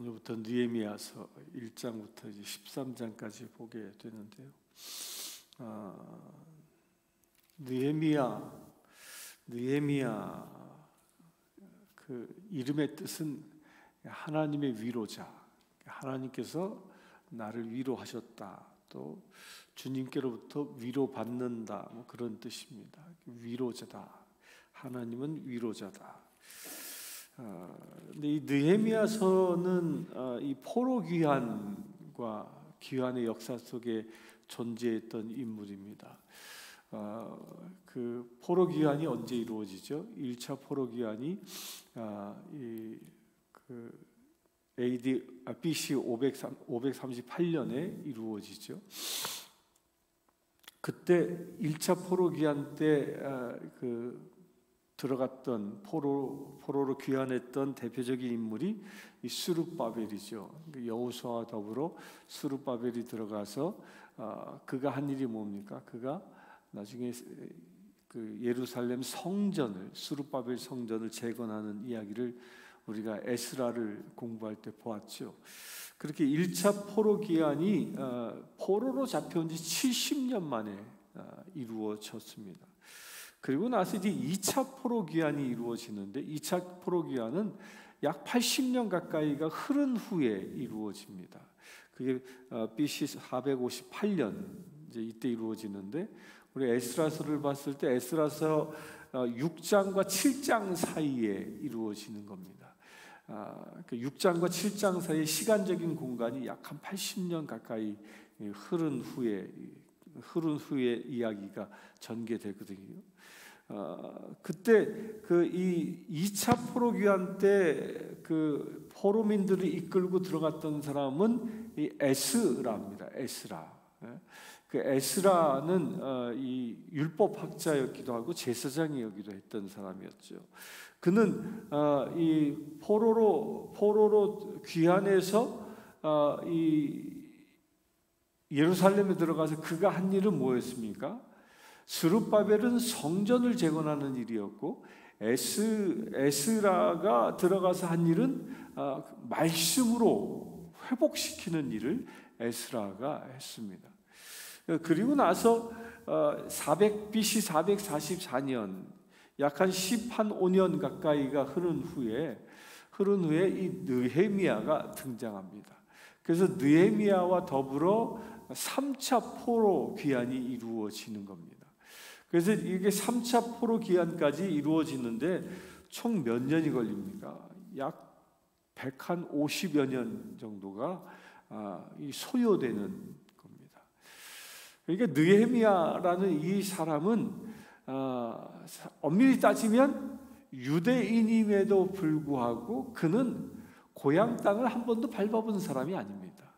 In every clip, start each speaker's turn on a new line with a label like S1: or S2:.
S1: 오늘부터 느헤미야서 1장부터 이제 13장까지 보게 되는데요. 느헤미야 그 이름의 뜻은 하나님의 위로자. 하나님께서 나를 위로하셨다. 또 주님께로부터 위로받는다. 뭐 그런 뜻입니다. 위로자다. 하나님은 위로자다. 근데 이 느헤미야서는 이 포로 귀환과 귀환의 역사 속에 존재했던 인물입니다. 그 포로 귀환이 언제 이루어지죠? 1차 포로 귀환이 BC 538년에 이루어지죠. 그때 1차 포로 귀환 때 들어갔던 포로로 귀환했던 대표적인 인물이 이 스룹바벨이죠. 여호수아와 더불어 스룹바벨이 들어가서 그가 한 일이 뭡니까? 그가 나중에 그 예루살렘 성전을 스룹바벨 성전을 재건하는 이야기를 우리가 에스라를 공부할 때 보았죠. 그렇게 1차 포로 귀환이 포로로 잡혀온 지 70년 만에 이루어졌습니다. 그리고 나서 이제 2차 포로 귀환이 이루어지는데 2차 포로 귀환은 약 80년 가까이가 흐른 후에 이루어집니다. 그게 BC 458년 이제 이때 이루어지는데 우리 에스라서를 봤을 때 에스라서 6장과 7장 사이에 이루어지는 겁니다. 그 6장과 7장 사이의 시간적인 공간이 약 한 80년 가까이 흐른 후에 이야기가 전개되거든요. 그때 그 이 2차 포로 귀환 때 그 포로민들을 이끌고 들어갔던 사람은 이 에스라입니다. 에스라. 그 에스라는 이 율법학자였기도 하고 제사장이었기도 했던 사람이었죠. 그는 이 포로로 귀환해서 이 예루살렘에 들어가서 그가 한 일은 뭐였습니까? 스룹바벨은 성전을 재건하는 일이었고 에스라가 들어가서 한 일은 말씀으로 회복시키는 일을 에스라가 했습니다. 그리고 나서 BC 444년 약 한 15년 가까이가 흐른 후에 이 느헤미야가 등장합니다. 그래서 느헤미야와 더불어 3차 포로 귀환이 이루어지는 겁니다. 그래서 이게 3차 포로 귀환까지 이루어지는데 총 몇 년이 걸립니까? 약 150여 년 정도가 소요되는 겁니다. 그러니까 느헤미야라는 이 사람은 엄밀히 따지면 유대인임에도 불구하고 그는 고향 땅을 한 번도 밟아본 사람이 아닙니다.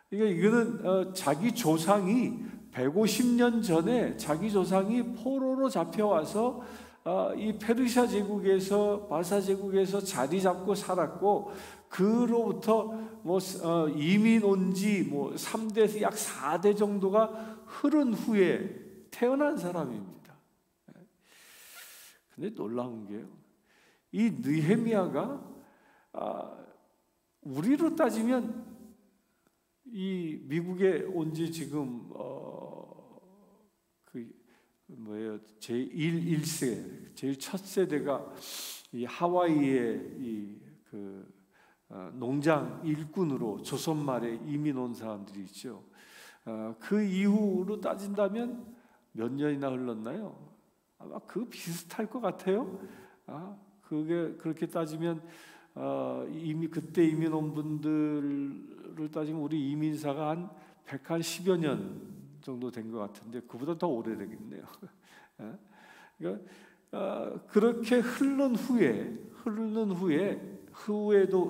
S1: 그러니까 이거는 자기 조상이 150년 전에 자기 조상이 포로로 잡혀와서 이 페르시아 제국에서 바사 제국에서 자리 잡고 살았고 그로부터 이민 온 지 3대에서 약 4대 정도가 흐른 후에 태어난 사람입니다. 근데 놀라운 게요. 이 느헤미야가 우리로 따지면 이 미국에 온 지 지금 제1세, 제일 첫 세대가 이 하와이의 농장 일꾼으로 조선 말에 이민 온 사람들이 있죠. 그 이후로 따진다면 몇 년이나 흘렀나요? 아마 그 비슷할 것 같아요. 그게 그렇게 따지면 이미 그때 이민 온 분들을 따지면 우리 이민사가 한 110여 년 정도 된 것 같은데 그보다 더 오래되겠네요. 그러니까 그렇게 흐른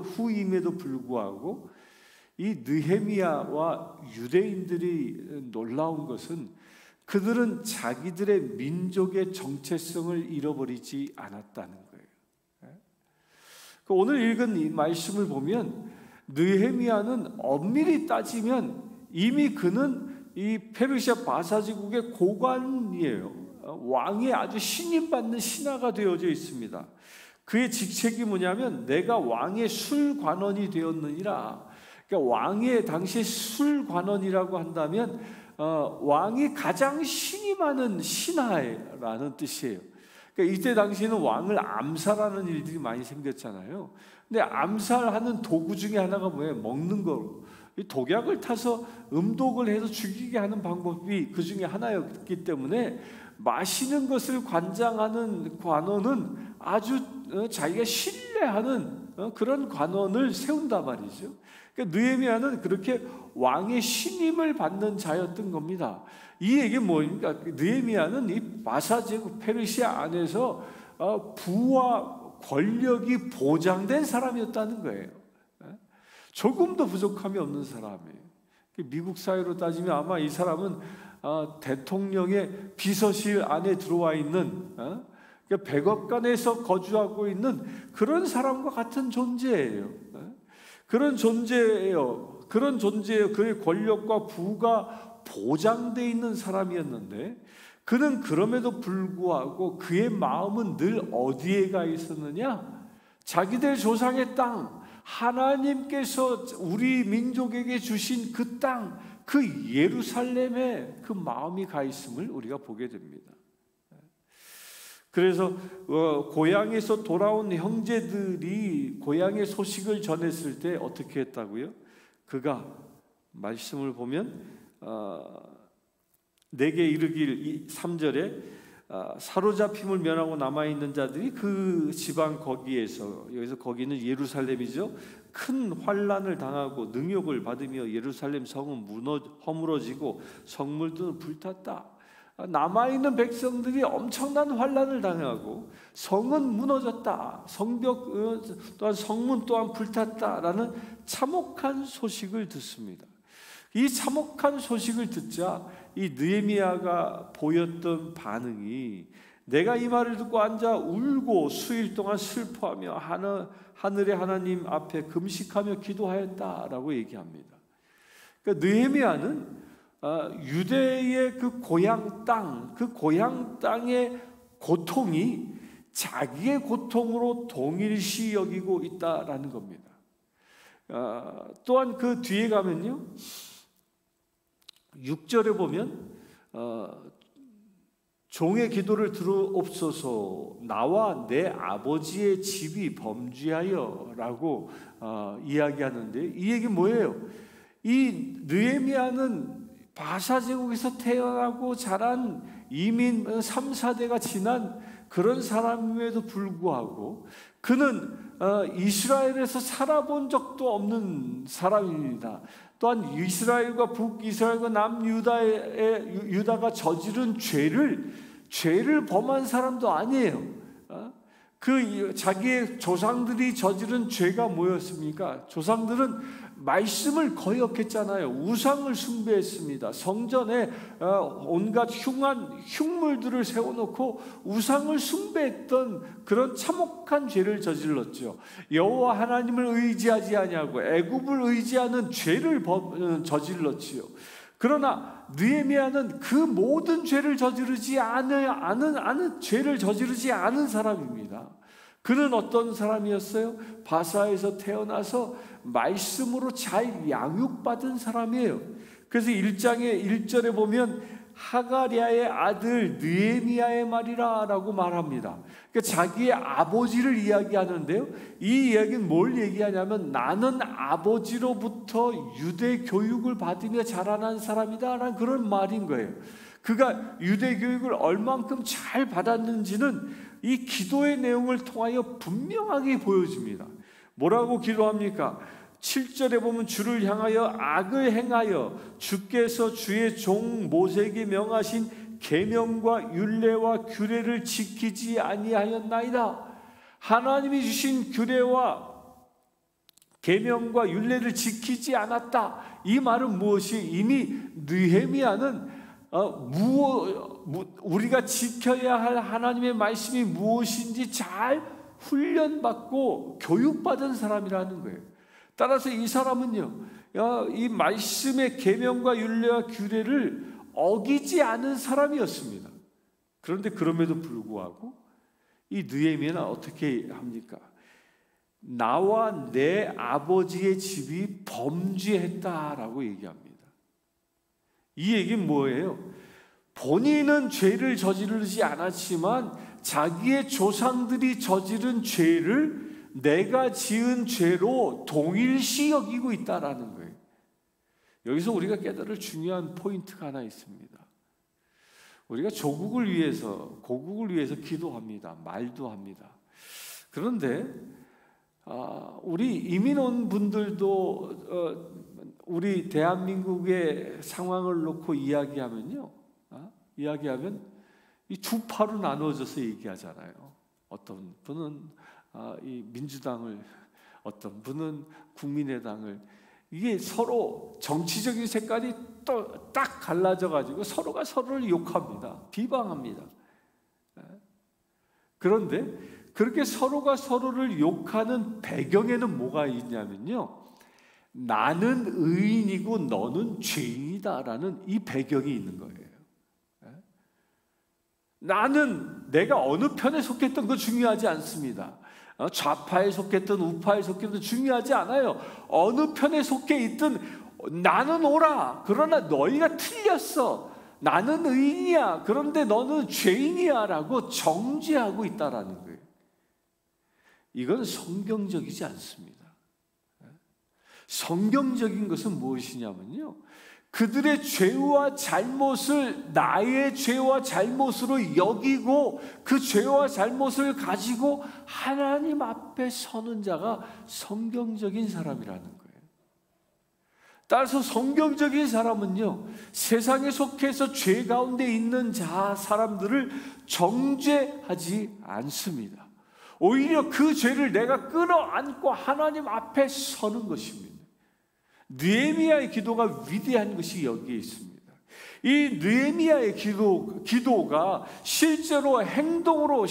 S1: 후임에도 불구하고 이 느헤미야와 유대인들이 놀라운 것은 그들은 자기들의 민족의 정체성을 잃어버리지 않았다는 거예요. 오늘 읽은 이 말씀을 보면 느헤미야는 엄밀히 따지면 이미 그는 이 페르시아 바사제국의 고관이에요. 왕의 아주 신임받는 신하가 되어져 있습니다. 그의 직책이 뭐냐면 내가 왕의 술관원이 되었느니라. 그러니까 왕의 당시에 술관원이라고 한다면 왕이 가장 신임하는 신하라는 뜻이에요. 그러니까 이때 당시에는 왕을 암살하는 일들이 많이 생겼잖아요. 근데 암살하는 도구 중에 하나가 뭐예요? 먹는 거. 독약을 타서 음독을 해서 죽이게 하는 방법이 그 중에 하나였기 때문에 마시는 것을 관장하는 관원은 아주 자기가 신뢰하는 그런 관원을 세운단 말이죠. 그러니까 느헤미야는 그렇게 왕의 신임을 받는 자였던 겁니다. 이 얘기는 뭐입니까? 느헤미야는 이 바사 제국 페르시아 안에서 부와 권력이 보장된 사람이었다는 거예요. 조금도 부족함이 없는 사람이에요. 미국 사회로 따지면 아마 이 사람은 대통령의 비서실 안에 들어와 있는 백악관에서 거주하고 있는 그런 사람과 같은 존재예요. 그런 존재예요. 그런 존재예요. 그의 권력과 부가 보장되어 있는 사람이었는데 그는 그럼에도 불구하고 그의 마음은 늘 어디에 가 있었느냐? 자기들 조상의 땅, 하나님께서 우리 민족에게 주신 그 땅, 그 예루살렘에 그 마음이 가 있음을 우리가 보게 됩니다. 그래서 고향에서 돌아온 형제들이 고향의 소식을 전했을 때 어떻게 했다고요? 그가 말씀을 보면 내게 이르길 3절에 사로잡힘을 면하고 남아있는 자들이 그 지방 거기에서, 여기서 거기는 예루살렘이죠, 큰 환난을 당하고 능욕을 받으며 예루살렘 성은 허물어지고 성물들은 불탔다. 남아있는 백성들이 엄청난 환난을 당하고 성은 무너졌다, 성벽 또한 성문 또한 불탔다라는 참혹한 소식을 듣습니다. 이 참혹한 소식을 듣자 이 느헤미야가 보였던 반응이, 내가 이 말을 듣고 앉아 울고 수일 동안 슬퍼하며 하늘의 하나님 앞에 금식하며 기도하였다라고 얘기합니다. 그러니까 느헤미야는 유대의 그 고향 땅의 고통이 자기의 고통으로 동일시 여기고 있다라는 겁니다. 또한 그 뒤에 가면요, 6절에 보면 종의 기도를 들으옵소서, 나와 내 아버지의 집이 범죄하여 라고 이야기하는데, 이 얘기 뭐예요? 이 느헤미야는 바사 제국에서 태어나고 자란 이민 3, 4대가 지난 그런 사람임에도 불구하고 그는 이스라엘에서 살아본 적도 없는 사람입니다. 또한 이스라엘과 북이스라엘과 남유다가 저지른 죄를 범한 사람도 아니에요. 그 자기의 조상들이 저지른 죄가 뭐였습니까? 조상들은 말씀을 거역했잖아요. 우상을 숭배했습니다. 성전에 온갖 흉한 흉물들을 세워놓고 우상을 숭배했던 그런 참혹한 죄를 저질렀죠. 여호와 하나님을 의지하지 아니하고 애굽을 의지하는 죄를 저질렀지요. 그러나 느헤미야는 그 모든 죄를 저지르지 죄를 저지르지 않은 사람입니다. 그는 어떤 사람이었어요? 바사에서 태어나서 말씀으로 잘 양육받은 사람이에요. 그래서 1장의 1절에 보면 하가랴의 아들 느헤미야의 말이라 라고 말합니다. 그러니까 자기의 아버지를 이야기하는데요, 이 이야기는 뭘 얘기하냐면 나는 아버지로부터 유대 교육을 받으며 자라난 사람이다 라는 그런 말인 거예요. 그가 유대 교육을 얼만큼 잘 받았는지는 이 기도의 내용을 통하여 분명하게 보여집니다. 뭐라고 기도합니까? 7절에 보면 주를 향하여 악을 행하여 주께서 주의 종 모세에게 명하신 계명과 율례와 규례를 지키지 아니하였나이다. 하나님이 주신 규례와 계명과 율례를 지키지 않았다. 이 말은 무엇이? 이미 느헤미야는 우리가 지켜야 할 하나님의 말씀이 무엇인지 잘 훈련받고 교육받은 사람이라는 거예요. 따라서 이 사람은요, 이 말씀의 계명과 율례와 규례를 어기지 않은 사람이었습니다. 그런데 그럼에도 불구하고 이 느헤미야는 어떻게 합니까? 나와 내 아버지의 집이 범죄했다라고 얘기합니다. 이 얘기는 뭐예요? 본인은 죄를 저지르지 않았지만 자기의 조상들이 저지른 죄를 내가 지은 죄로 동일시 여기고 있다라는 거예요. 여기서 우리가 깨달을 중요한 포인트가 하나 있습니다. 우리가 조국을 위해서, 고국을 위해서 기도합니다. 말도 합니다. 그런데 우리 이민 온 분들도 우리 대한민국의 상황을 놓고 이야기하면 이 두 파로 나누어져서 얘기하잖아요. 어떤 분은 이 민주당을, 어떤 분은 국민의당을, 이게 서로 정치적인 색깔이 또 딱 갈라져 가지고 서로가 서로를 욕합니다. 비방합니다. 그런데 그렇게 서로가 서로를 욕하는 배경에는 뭐가 있냐면요, 나는 의인이고 너는 죄인이다라는 이 배경이 있는 거예요. 나는 내가 어느 편에 속했던 거 중요하지 않습니다. 좌파에 속했든 우파에 속했든 중요하지 않아요. 어느 편에 속해 있든 나는 옳아. 그러나 너희가 틀렸어. 나는 의인이야. 그런데 너는 죄인이야 라고 정죄하고 있다라는 거예요. 이건 성경적이지 않습니다. 성경적인 것은 무엇이냐면요, 그들의 죄와 잘못을 나의 죄와 잘못으로 여기고 그 죄와 잘못을 가지고 하나님 앞에 서는 자가 성경적인 사람이라는 거예요. 따라서 성경적인 사람은요, 세상에 속해서 죄 가운데 있는 사람들을 정죄하지 않습니다. 오히려 그 죄를 내가 끌어안고 하나님 앞에 서는 것입니다. 느헤미야의 기도가 위대한 것이 여기에 있습니다. 이 느헤미야의 기도가 실제로 행동으로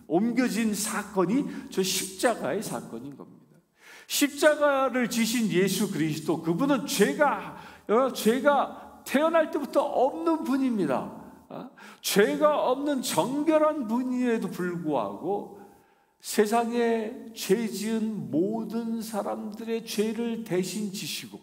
S1: 옮겨진 사건이 저 십자가의 사건인 겁니다. 십자가를 지신 예수 그리스도, 그분은 죄가 태어날 때부터 없는 분입니다. 죄가 없는 정결한 분임에도 불구하고 세상에 죄 지은 모든 사람들의 죄를 대신 지시고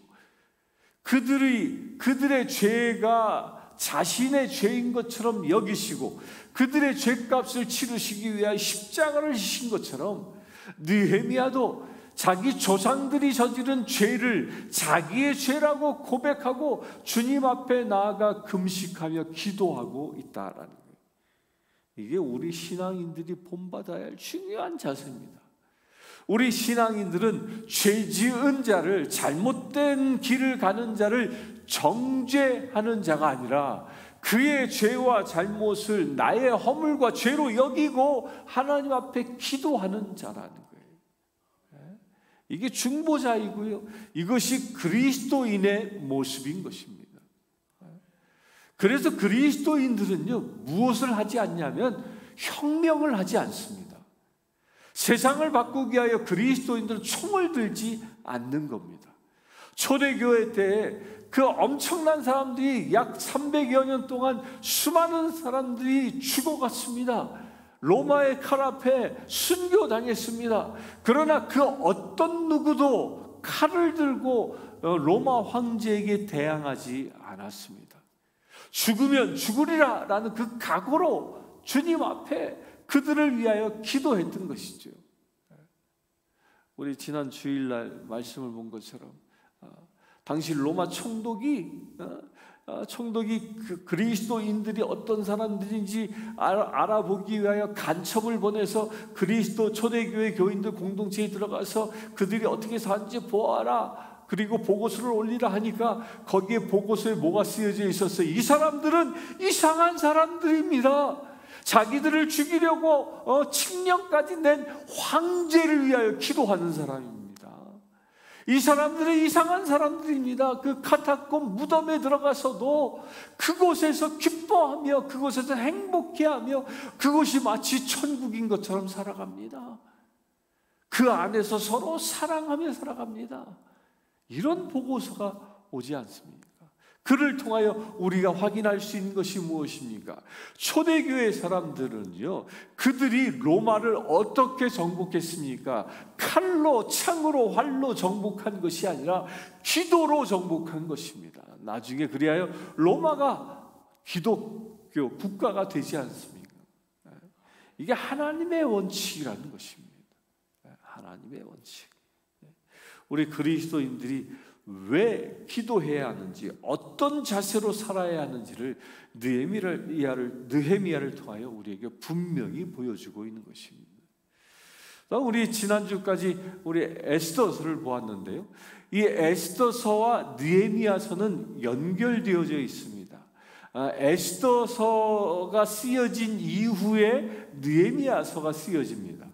S1: 그들의 죄가 자신의 죄인 것처럼 여기시고 그들의 죄값을 치르시기 위하여 십자가를 지신 것처럼 느헤미야도 자기 조상들이 저지른 죄를 자기의 죄라고 고백하고 주님 앞에 나아가 금식하며 기도하고 있다라는 거예요. 이게 우리 신앙인들이 본받아야 할 중요한 자세입니다. 우리 신앙인들은 죄 지은 자를, 잘못된 길을 가는 자를 정죄하는 자가 아니라 그의 죄와 잘못을 나의 허물과 죄로 여기고 하나님 앞에 기도하는 자라는 거예요. 이게 중보자이고요, 이것이 그리스도인의 모습인 것입니다. 그래서 그리스도인들은요, 무엇을 하지 않냐면 혁명을 하지 않습니다. 세상을 바꾸기 위하여 그리스도인들은 총을 들지 않는 겁니다. 초대교회 때 그 엄청난 사람들이 약 300여 년 동안 수많은 사람들이 죽어갔습니다. 로마의 칼 앞에 순교당했습니다. 그러나 그 어떤 누구도 칼을 들고 로마 황제에게 대항하지 않았습니다. 죽으면 죽으리라 라는 그 각오로 주님 앞에 그들을 위하여 기도했던 것이죠. 우리 지난 주일날 말씀을 본 것처럼 당시 로마 총독이 그리스도인들이 어떤 사람들인지 알아보기 위하여 간첩을 보내서 그리스도 초대교회 교인들 공동체에 들어가서 그들이 어떻게 사는지 보아라, 그리고 보고서를 올리라 하니까 거기에 보고서에 뭐가 쓰여져 있었어요? 이 사람들은 이상한 사람들입니다. 자기들을 죽이려고 칙령까지 낸 황제를 위하여 기도하는 사람입니다. 이 사람들은 이상한 사람들입니다. 그 카타콤 무덤에 들어가서도 그곳에서 기뻐하며 그곳에서 행복해하며 그곳이 마치 천국인 것처럼 살아갑니다. 그 안에서 서로 사랑하며 살아갑니다. 이런 보고서가 오지 않습니까? 그를 통하여 우리가 확인할 수 있는 것이 무엇입니까? 초대교회 사람들은요, 그들이 로마를 어떻게 정복했습니까? 칼로, 창으로, 활로 정복한 것이 아니라 기도로 정복한 것입니다. 나중에 그리하여 로마가 기독교 국가가 되지 않습니까? 이게 하나님의 원칙이라는 것입니다. 하나님의 원칙. 우리 그리스도인들이 왜 기도해야 하는지, 어떤 자세로 살아야 하는지를 느헤미야를 통하여 우리에게 분명히 보여주고 있는 것입니다. 우리 지난주까지 우리 에스더서를 보았는데요, 이 에스더서와 느헤미야서는 연결되어져 있습니다. 에스더서가 쓰여진 이후에 느헤미야서가 쓰여집니다.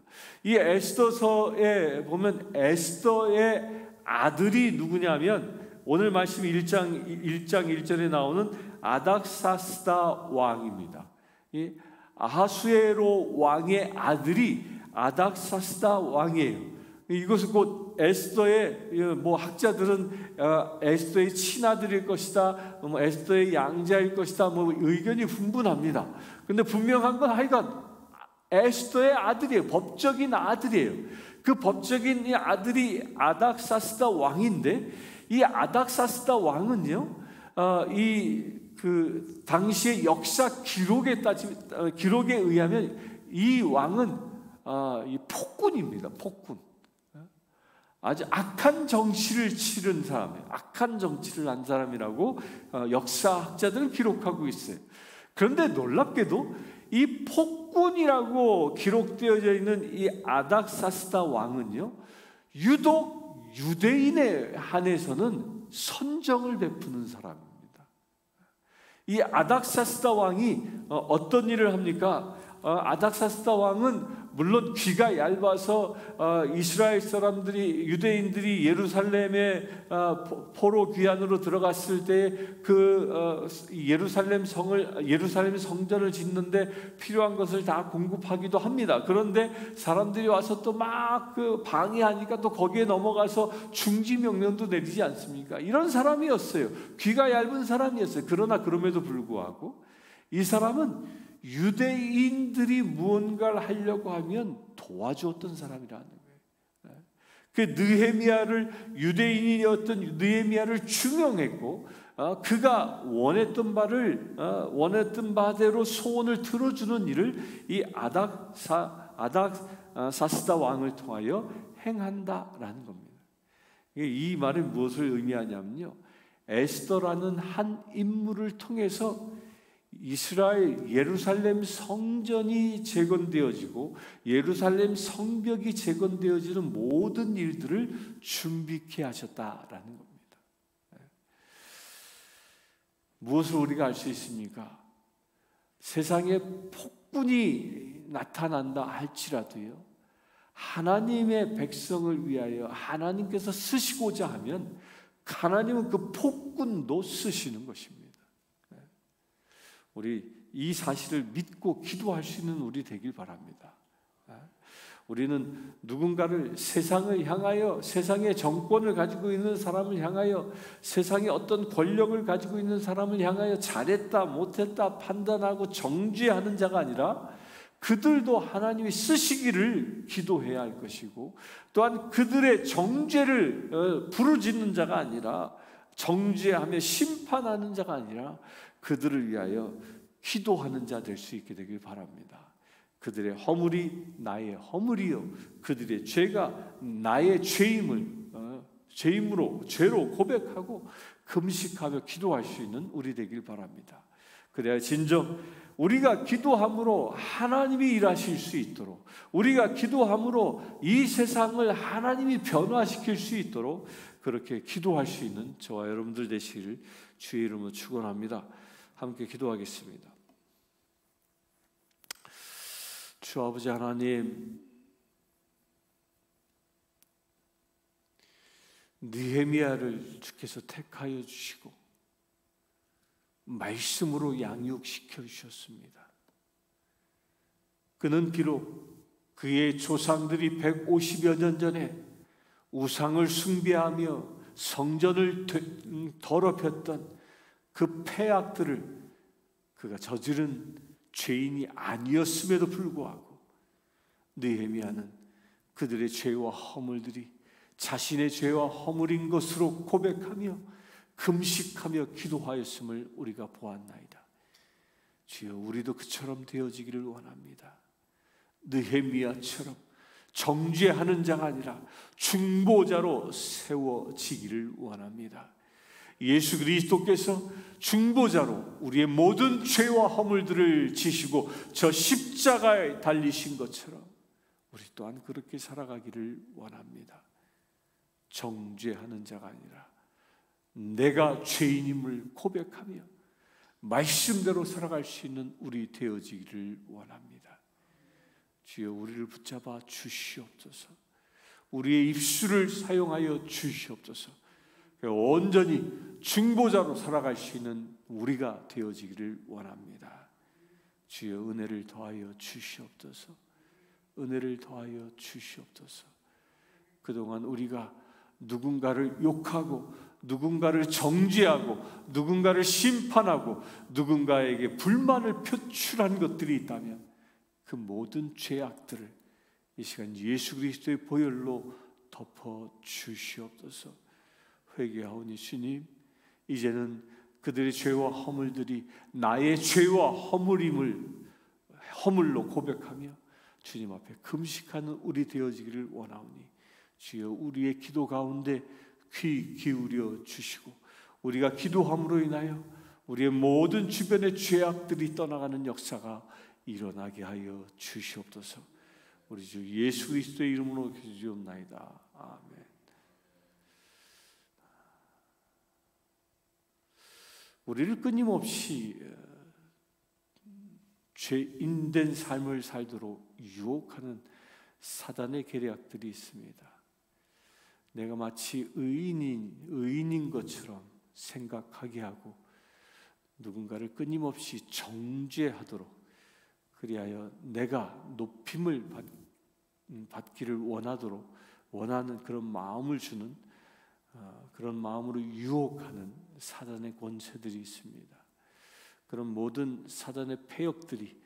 S1: 이 에스더서에 보면 에스더의 아들이 누구냐면 오늘 말씀 1장 1절에 나오는 아닥사스다 왕입니다. 이 아하수에로 왕의 아들이 아닥사스다 왕이에요. 이것은 곧 에스더의, 학자들은 에스더의 친아들일 것이다, 에스더의 양자일 것이다, 의견이 분분합니다. 근데 분명한 건 하여간 에스더의 아들이에요. 법적인 아들이에요. 그 법적인 이 아들이 아닥사스다 왕인데, 이 아닥사스다 왕은요, 그 당시의 역사 기록에 의하면 이 왕은 이 폭군입니다. 폭군. 아주 악한 정치를 치른 사람이에요. 악한 정치를 한 사람이라고 역사학자들은 기록하고 있어요. 그런데 놀랍게도 이 폭군이라고 기록되어져 있는 이 아닥사스다 왕은요, 유독 유대인에 한해서는 선정을 베푸는 사람입니다. 이 아닥사스다 왕이 어떤 일을 합니까? 아닥사스다 왕은 물론 귀가 얇아서 이스라엘 사람들이, 유대인들이 예루살렘에 포로 귀환으로 들어갔을 때 그 예루살렘 성전을 짓는데 필요한 것을 다 공급하기도 합니다. 그런데 사람들이 와서 또 막 그 방해하니까 또 거기에 넘어가서 중지 명령도 내리지 않습니까? 이런 사람이었어요. 귀가 얇은 사람이었어요. 그러나 그럼에도 불구하고 이 사람은 유대인들이 무언가를 하려고 하면 도와주었던 사람이라는 거예요. 그 유대인이었던 느헤미야를 중용했고, 그가 원했던 바대로 소원을 들어주는 일을 이 아닥사스다 왕을 통하여 행한다라는 겁니다. 이 말이 무엇을 의미하냐면요, 에스더라는 한 인물을 통해서 이스라엘 예루살렘 성전이 재건되어지고 예루살렘 성벽이 재건되어지는 모든 일들을 준비케 하셨다라는 겁니다. 무엇을 우리가 알 수 있습니까? 세상에 폭군이 나타난다 할지라도요, 하나님의 백성을 위하여 하나님께서 쓰시고자 하면 하나님은 그 폭군도 쓰시는 것입니다. 우리 이 사실을 믿고 기도할 수 있는 우리 되길 바랍니다. 우리는 누군가를 세상을 향하여, 세상의 정권을 가지고 있는 사람을 향하여, 세상의 어떤 권력을 가지고 있는 사람을 향하여 잘했다 못했다 판단하고 정죄하는 자가 아니라 그들도 하나님이 쓰시기를 기도해야 할 것이고, 또한 그들의 정죄를 부르짖는 자가 아니라, 정죄하며 심판하는 자가 아니라 그들을 위하여 기도하는 자 될 수 있게 되길 바랍니다. 그들의 허물이 나의 허물이요, 그들의 죄가 나의 죄로 고백하고 금식하며 기도할 수 있는 우리 되길 바랍니다. 그래야 진정 우리가 기도함으로 하나님이 일하실 수 있도록, 우리가 기도함으로 이 세상을 하나님이 변화시킬 수 있도록 그렇게 기도할 수 있는 저와 여러분들 되시기를 주의 이름으로 축원합니다. 함께 기도하겠습니다. 주 아버지 하나님, 느헤미야를 주께서 택하여 주시고 말씀으로 양육시켜 주셨습니다. 그는 비록 그의 조상들이 150여 년 전에 우상을 숭배하며 성전을 더럽혔던 그 패악들을 그가 저지른 죄인이 아니었음에도 불구하고 느헤미야는 그들의 죄와 허물들이 자신의 죄와 허물인 것으로 고백하며 금식하며 기도하였음을 우리가 보았나이다. 주여, 우리도 그처럼 되어지기를 원합니다. 느헤미야처럼 정죄하는 자가 아니라 중보자로 세워지기를 원합니다. 예수 그리스도께서 중보자로 우리의 모든 죄와 허물들을 지시고 저 십자가에 달리신 것처럼 우리 또한 그렇게 살아가기를 원합니다. 정죄하는 자가 아니라 내가 죄인임을 고백하며 말씀대로 살아갈 수 있는 우리 되어지기를 원합니다. 주여, 우리를 붙잡아 주시옵소서. 우리의 입술을 사용하여 주시옵소서. 온전히 중보자로 살아갈 수 있는 우리가 되어지기를 원합니다. 주여, 은혜를 더하여 주시옵소서. 은혜를 더하여 주시옵소서. 그동안 우리가 누군가를 욕하고 누군가를 정죄하고 누군가를 심판하고 누군가에게 불만을 표출한 것들이 있다면 그 모든 죄악들을 이 시간 예수 그리스도의 보혈로 덮어 주시옵소서. 회개하오니 주님, 이제는 그들의 죄와 허물들이 나의 죄와 허물로 고백하며 주님 앞에 금식하는 우리 되어지기를 원하오니 주여, 우리의 기도 가운데 귀 기울여 주시고 우리가 기도함으로 인하여 우리의 모든 주변의 죄악들이 떠나가는 역사가 일어나게 하여 주시옵소서. 우리 주 예수 그리스도의 이름으로 기도하옵나이다. 아멘. 우리를 끊임없이 죄인된 삶을 살도록 유혹하는 사단의 계략들이 있습니다. 내가 마치 의인인 것처럼 생각하게 하고 누군가를 끊임없이 정죄하도록, 그리하여 내가 높임을 받기를 원하는 그런 마음을 주는 그런 마음으로 유혹하는 사단의 권세들이 있습니다. 그런 모든 사단의 패역들이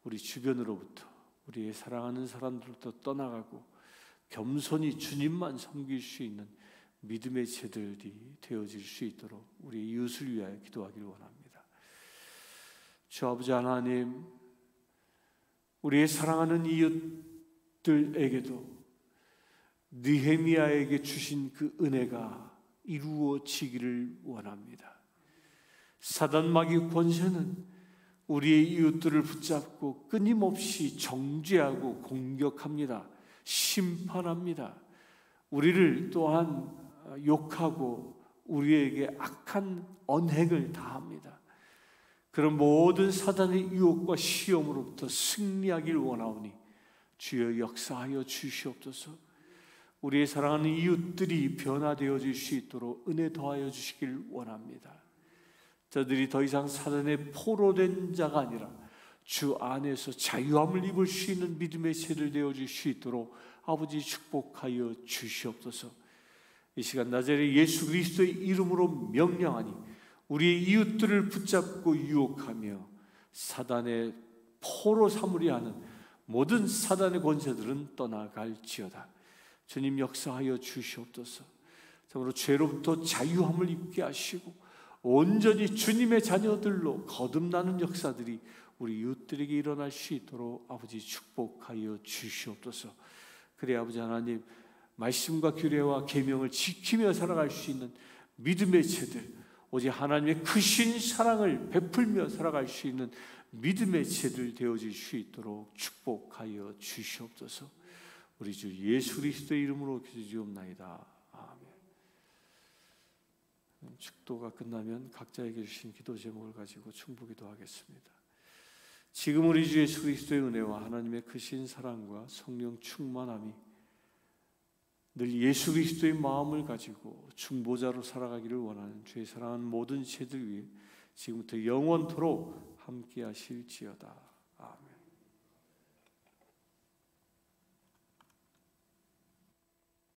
S1: 우리 주변으로부터, 우리의 사랑하는 사람들로부터 떠나가고 겸손히 주님만 섬길 수 있는 믿음의 제들이 되어질 수 있도록 우리 이웃을 위하여 기도하기를 원합니다. 주 아버지 하나님, 우리의 사랑하는 이웃들에게도 느헤미야에게 주신 그 은혜가 이루어지기를 원합니다. 사단 마귀의 권세는 우리의 이웃들을 붙잡고 끊임없이 정죄하고 공격합니다. 심판합니다. 우리를 또한 욕하고 우리에게 악한 언행을 다합니다. 그런 모든 사단의 유혹과 시험으로부터 승리하기를 원하오니 주여 역사하여 주시옵소서. 우리의 사랑하는 이웃들이 변화되어질 수 있도록 은혜 더하여 주시길 원합니다. 저들이 더 이상 사단의 포로된 자가 아니라 주 안에서 자유함을 입을 수 있는 믿음의 세를 되어질 수 있도록 아버지 축복하여 주시옵소서. 이 시간 나자렛 예수 그리스도의 이름으로 명령하니 우리의 이웃들을 붙잡고 유혹하며 사단의 포로 삼으려 하는 모든 사단의 권세들은 떠나갈지어다. 주님 역사하여 주시옵소서. 참으로 죄로부터 자유함을 입게 하시고 온전히 주님의 자녀들로 거듭나는 역사들이 우리 이웃들에게 일어날 수 있도록 아버지 축복하여 주시옵소서. 그래 아버지 하나님, 말씀과 규례와 계명을 지키며 살아갈 수 있는 믿음의 제들, 오직 하나님의 크신 사랑을 베풀며 살아갈 수 있는 믿음의 제들 되어질 수 있도록 축복하여 주시옵소서. 우리 주 예수 그리스도의 이름으로 기도드리옵나이다. 아멘. 축도가 끝나면 각자에게 주신 기도 제목을 가지고 충분기도 하겠습니다. 지금 우리 주 예수 그리스도의 은혜와 하나님의 크신 사랑과 성령 충만함이 늘 예수 그리스도의 마음을 가지고 중보자로 살아가기를 원하는 주의 사랑하는 모든 제들 위해 지금부터 영원토록 함께 하실지어다.